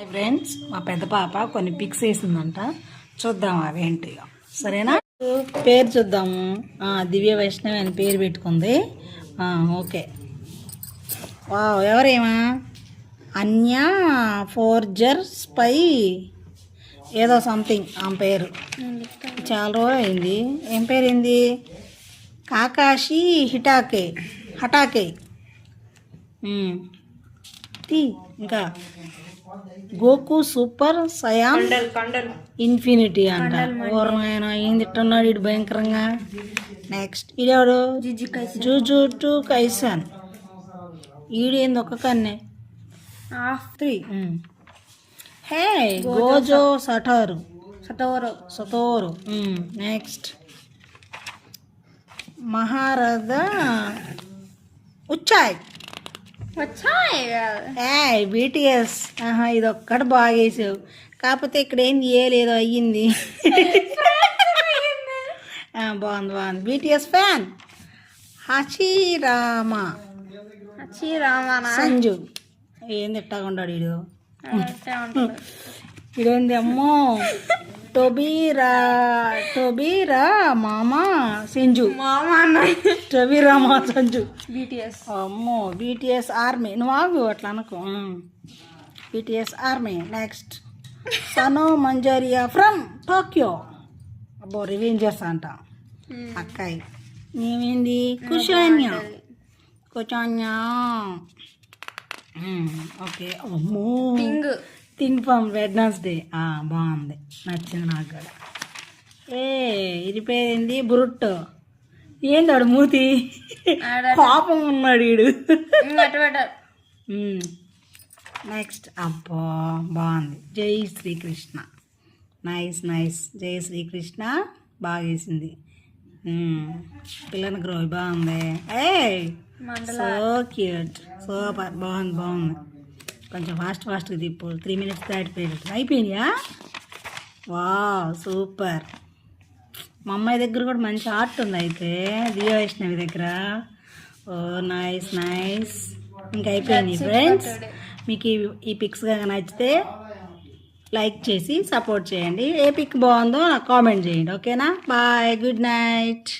Friends, మా పెద్ద పాప కొన్ని పిక్స్ వేసిందంట. చూద్దాం అవేంటి. సరేనా? పేరు చూద్దాము. దివ్య వైష్ణవి అని పేరు పెట్టుకుంది. ఓకే. ఎవరేమా? అన్యా ఫోర్జర్ స్పై ఏదో సంథింగ్ ఆమె పేరు. చాలా రోజులు అయింది. ఏం పేరుంది? కాకాషి హటాకే ఇంకా గోకు సూపర్ సయాన్ ఇన్ఫినిటీ అంట. ఓరమైన ఏంది ఇట్టున్నాడు ఇటు భయంకరంగా. నెక్స్ట్ ఈడెవడు? జూజు టు కైసాన్. ఈడేంది ఒక కన్నే. 3 హే గోజో సటోరు. నెక్స్ట్ మహారథ ఉచ్చాయ్ బీటీఎస్. ఇది ఒక్కటి బాగా వేసావు. కాకపోతే ఇక్కడ ఏంది ఏ లేదో అయ్యింది. బాగుంది. బీటీఎస్ ఫ్యాన్ హచిరామా సంజు. ఏంది ఎట్టాగుండాడు వీడు. ఇదేంది అమ్మో. టోబీరా మామా సంజు. టోబీరా మా సంజు. అమ్మో బీటీఎస్ ఆర్మీ. నువ్వు ఆగు అట్లా అనుకో. BTS army. Next Sano Manjiro from Tokyo. అబ్బో రివెంజర్స్ అంట అక్కాయి. ఏమైంది? కుషాన్యా. ఓకే. అమ్మో థింక్ ఫ్రమ్ వెడ్నెస్డే. బాగుంది, నచ్చింది నాకు కూడా. ఇది పేరేంది? బ్రుట్. ఏంది ఆడు మూతి కోపం ఉన్నాడు వీడు. నెక్స్ట్ అబ్బా బాగుంది. జై శ్రీకృష్ణ. నైస్. జై శ్రీకృష్ణ బాగా వేసింది. పిల్లని గ్రోవి బాగుంది. So cute, super. బాగుంది. కొంచెం ఫాస్ట్గా తిప్పు. 3 minutes దాటిపోయేటట్టు అయిపోయినాయా? సూపర్. మా అమ్మాయి దగ్గర కూడా మంచి ఆర్ట్ ఉంది అయితే, దివ్య వైష్ణవి దగ్గర. నైస్. ఇంకా అయిపోయినాయి ఫ్రెండ్స్. మీకు ఈ పిక్స్ కనుక నచ్చితే లైక్ చేసి సపోర్ట్ చేయండి. ఏ పిక్ బాగుందో నాకు కామెంట్ చేయండి. ఓకేనా? Bye, good night.